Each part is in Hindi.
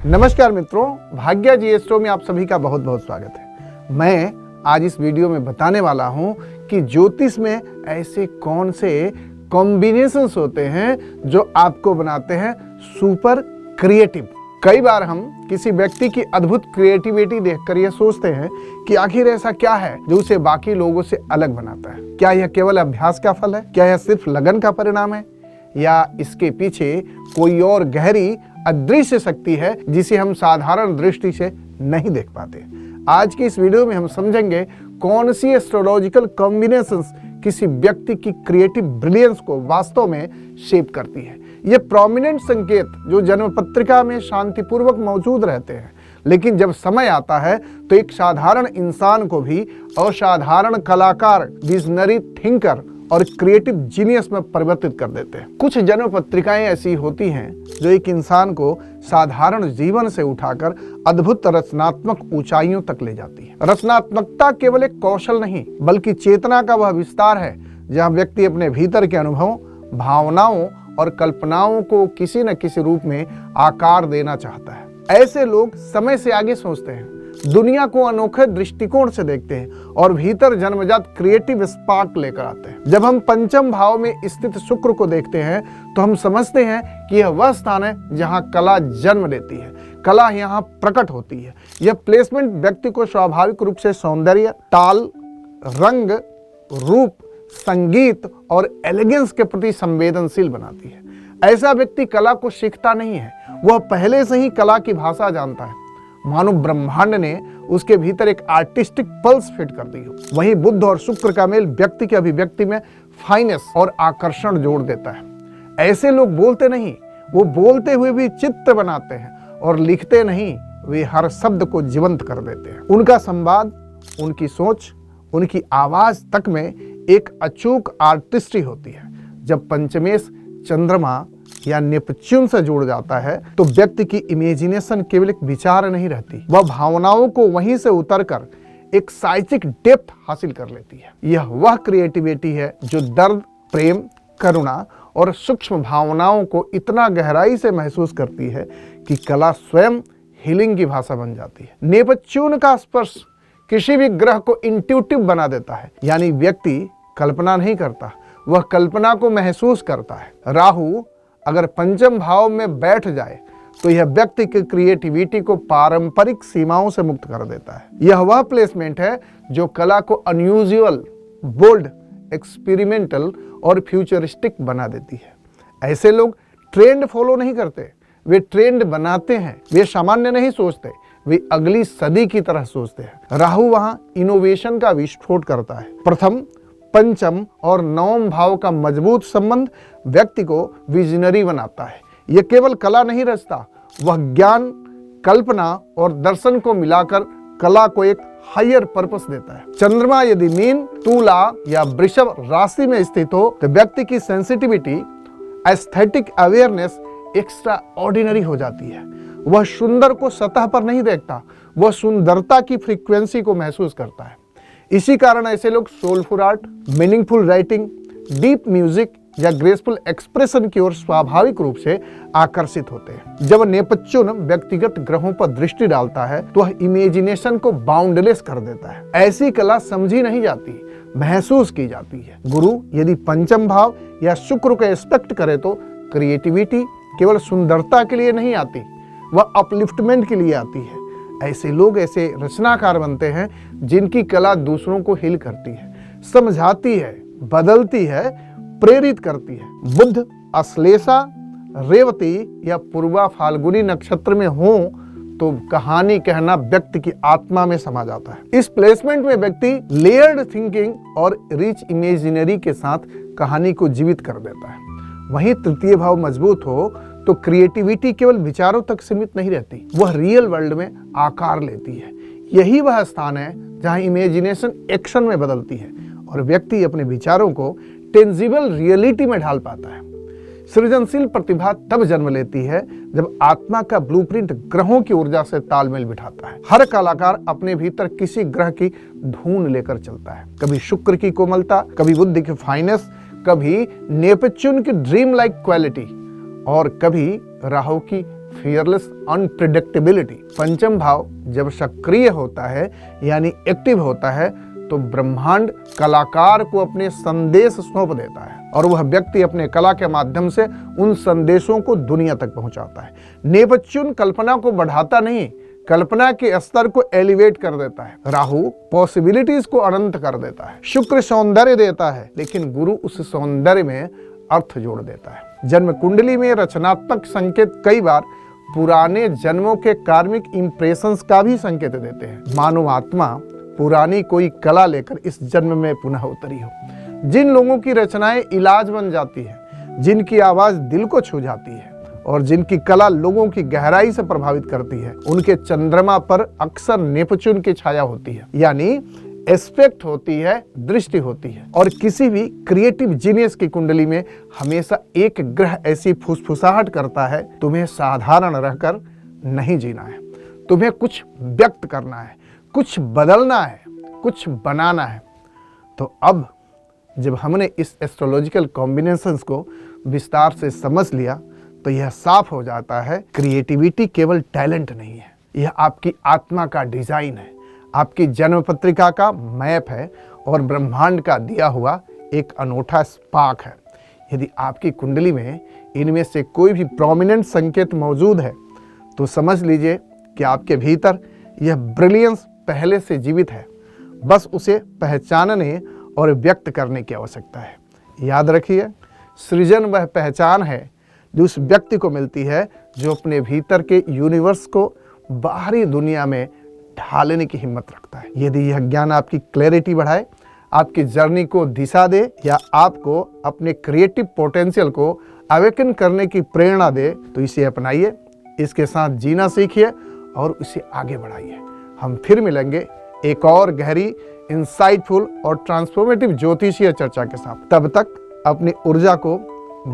नमस्कार मित्रों, भाग्या जी एस्ट्रो में आप सभी का बहुत बहुत स्वागत है। मैं आज इस वीडियो में बताने वाला हूं कि ज्योतिष में ऐसे कौन से कॉम्बिनेशंस होते हैं जो आपको बनाते हैं सुपर क्रिएटिव। कई बार हम किसी व्यक्ति की अद्भुत क्रिएटिविटी देखकर यह सोचते हैं कि आखिर ऐसा क्या है जो उसे बाकी लोगों से अलग बनाता है। क्या यह केवल अभ्यास का फल है? क्या यह सिर्फ लगन का परिणाम है, या इसके पीछे कोई और गहरी अदृश्य शक्ति है जिसे हम साधारण दृष्टि से नहीं देख पाते। आज की इस वीडियो में हम समझेंगे कौन सी एस्ट्रोलॉजिकल कॉम्बिनेशंस किसी व्यक्ति की क्रिएटिव ब्रिलियंस को वास्तव में शेप करती है। ये प्रोमिनेंट संकेत जो जन्म पत्रिका में शांतिपूर्वक मौजूद रहते हैं, लेकिन जब समय आता है तो एक साधारण इंसान को भी असाधारण कलाकार, विजनरी थिंकर और क्रिएटिव जीनियस में परिवर्तित कर देते हैं। कुछ जन्म पत्रिकाएं ऐसी होती हैं जो एक इंसान को साधारण जीवन से उठाकर अद्भुत रचनात्मक ऊंचाइयों तक ले जाती है। रचनात्मकता केवल एक कौशल नहीं बल्कि चेतना का वह विस्तार है जहां व्यक्ति अपने भीतर के अनुभवों, भावनाओं और कल्पनाओं को किसी न किसी रूप में आकार देना चाहता है। ऐसे लोग समय से आगे सोचते हैं, दुनिया को अनोखे दृष्टिकोण से देखते हैं और भीतर जन्मजात क्रिएटिव स्पार्क लेकर आते हैं। जब हम पंचम भाव में स्थित शुक्र को देखते हैं तो हम समझते हैं कि यह वह स्थान है जहां कला जन्म लेती है, कला यहां प्रकट होती है। यह प्लेसमेंट व्यक्ति को स्वाभाविक रूप से सौंदर्य, ताल, रंग, रूप, संगीत और एलिगेंस के प्रति संवेदनशील बनाती है। ऐसा व्यक्ति कला को सीखता नहीं है, वह पहले से ही कला की भाषा जानता है, मानो ब्रह्मांड ने उसके भीतर एक आर्टिस्टिक पल्स फिट कर दी हो। वहीं बुध और शुक्र का मेल व्यक्ति की अभिव्यक्ति में फाइनेस और आकर्षण जोड़ देता है। ऐसे लोग बोलते नहीं, वो बोलते हुए भी चित्र बनाते हैं, और लिखते नहीं, वे हर शब्द को जीवंत कर देते हैं। उनका संवाद, उनकी सोच, उनकी आवाज तक में एक अचूक आर्टिस्ट्री होती है। जब पंचमेश चंद्रमा या नेपच्यून से जुड़ जाता है तो व्यक्ति की इमेजिनेशन केवल एक विचार नहीं रहती, वह भावनाओं को वहीं से उतरकर एक साइकिक डेप्थ हासिल कर लेती है। यह वह क्रिएटिविटी है जो दर्द, प्रेम, करुणा और सूक्ष्म भावनाओं को इतना गहराई से महसूस करती है कि कला स्वयं हीलिंग की भाषा बन जाती है। नेपच्यून का स्पर्श किसी भी ग्रह को इंट्यूटिव बना देता है, यानी व्यक्ति कल्पना नहीं करता, वह कल्पना को महसूस करता है। राहु अगर पंचम भाव में बैठ जाए तो यह व्यक्ति की क्रिएटिविटी को पारंपरिक सीमाओं से मुक्त कर देता है। यह वह प्लेसमेंट है जो कला को अनयूजुअल, बोल्ड, एक्सपेरिमेंटल और फ्यूचरिस्टिक बना देती है। ऐसे लोग ट्रेंड फॉलो नहीं करते, वे ट्रेंड बनाते हैं। वे सामान्य नहीं सोचते, वे अगली सदी की तरह सोचते हैं। राहु वहां इनोवेशन का विस्फोट करता है। प्रथम, पंचम और नवम भाव का मजबूत संबंध व्यक्ति को विजनरी बनाता है। यह केवल कला नहीं रचता, वह ज्ञान, कल्पना और दर्शन को मिलाकर कला को एक हायर पर्पस देता है। चंद्रमा यदि मीन, तुला या वृषभ राशि में स्थित हो तो व्यक्ति की sensitivity, aesthetic awareness extra ordinary हो जाती है। वह सुंदर को सतह पर नहीं देखता, वह सुंदरता की फ्रीक्वेंसी को महसूस करता है। इसी कारण ऐसे लोग soulful art, meaningful writing, deep music या ग्रेसफुल एक्सप्रेशन की ओर स्वाभाविक रूप से आकर्षित होते हैं। जब नेपच्यून व्यक्तिगत ग्रहों पर दृष्टि डालता है तो वह इमेजिनेशन को बाउंडलेस कर देता है। ऐसी कला समझी नहीं जाती, महसूस की जाती है। गुरु यदि पंचम भाव या शुक्र को एस्पेक्ट करे तो क्रिएटिविटी केवल सुंदरता के लिए नहीं आती, वह अपलिफ्टमेंट के लिए आती है। ऐसे लोग ऐसे रचनाकार बनते हैं जिनकी कला दूसरों को हील करती है, समझाती है, बदलती है, प्रेरित करती है। बुध अश्लेषा, रेवती या पूर्वा फाल्गुनी नक्षत्र में हो तो कहानी कहना व्यक्ति की आत्मा में समा जाता है। इस प्लेसमेंट में व्यक्ति लेयर्ड थिंकिंग और रिच इमेजिनरी के साथ कहानी को जीवित कर देता है। वहीं तृतीय भाव मजबूत हो तो क्रिएटिविटी केवल विचारों तक सीमित नहीं रहती, वह रियल वर्ल्ड में आकार लेती है। यही वह स्थान है जहां इमेजिनेशन एक्शन में बदलती है और व्यक्ति अपने विचारों को टेंजिबल रियलिटी में ढाल पाता है। सृजनशील प्रतिभा तब जन्म लेती है जब आत्मा का ब्लूप्रिंट ग्रहों की ऊर्जा से तालमेल बिठाता है। हर कलाकार अपने भीतर किसी ग्रह की धून लेकर चलता है, कभी शुक्र की कोमलता, कभी बुध की फाइनेस, कभी नेपच्यून की ड्रीम लाइक क्वालिटी और कभी राहु की फियरलेस अनप्रिडिक्टेबिलिटी। पंचम भाव जब सक्रिय होता है यानी एक्टिव होता है तो ब्रह्मांड कलाकार को अपने संदेश सौंप देता है और वह व्यक्ति अपने कला के माध्यम से उन संदेशों को दुनिया तक पहुंचाता है। नेपच्यून कल्पना को बढ़ाता नहीं, कल्पना के स्तर को एलिवेट कर देता है। राहु पॉसिबिलिटीज को अनंत कर देता है। शुक्र सौंदर्य देता है, लेकिन गुरु उस सौंदर्य में अर्थ जोड़ देता है। जन्म कुंडली में रचनात्मक संकेत कई बार पुराने जन्मों के कार्मिक इंप्रेशंस का भी संकेत देते हैं। मानो आत्मा पुरानी कोई कला लेकर इस जन्म में पुनः उतरी हो। जिन लोगों की रचनाएं इलाज बन जाती है, जिनकी आवाज दिल को छू जाती है और जिनकी कला लोगों की गहराई से प्रभावित करती है, उनके चंद्रमा पर अक्सर नेपच्यून की छाया होती है, यानी एस्पेक्ट होती है, दृष्टि होती है। और किसी भी क्रिएटिव जीनियस की कुंडली में हमेशा एक ग्रह ऐसी फुसफुसाहट करता है, तुम्हें साधारण रहकर नहीं जीना है, तुम्हें कुछ व्यक्त करना है, कुछ बदलना है, कुछ बनाना है। तो अब जब हमने इस एस्ट्रोलॉजिकल कॉम्बिनेशंस को विस्तार से समझ लिया तो यह साफ हो जाता है, क्रिएटिविटी केवल टैलेंट नहीं है, यह आपकी आत्मा का डिजाइन है, आपकी जन्म पत्रिका का मैप है और ब्रह्मांड का दिया हुआ एक अनोखा स्पार्क है। यदि आपकी कुंडली में इनमें से कोई भी प्रोमिनेंट संकेत मौजूद है तो समझ लीजिए कि आपके भीतर यह ब्रिलियंस पहले से जीवित है, बस उसे पहचानने और व्यक्त करने की आवश्यकता है। याद रखिए, सृजन वह पहचान है जो उस व्यक्ति को मिलती है जो अपने भीतर के यूनिवर्स को बाहरी दुनिया में ढालने की हिम्मत रखता है। यदि यह ज्ञान आपकी क्लैरिटी बढ़ाए, आपकी जर्नी को दिशा दे या आपको अपने क्रिएटिव पोटेंशियल को अवेकन करने की प्रेरणा दे तो इसे अपनाइए, इसके साथ जीना सीखिए और इसे आगे बढ़ाइए। हम फिर मिलेंगे एक और गहरी, इंसाइटफुल और ट्रांसफॉर्मेटिव ज्योतिषीय चर्चा के साथ। तब तक अपनी ऊर्जा को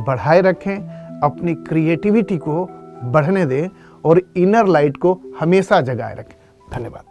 बढ़ाए रखें, अपनी क्रिएटिविटी को बढ़ने दें और इनर लाइट को हमेशा जगाए रखें। धन्यवाद।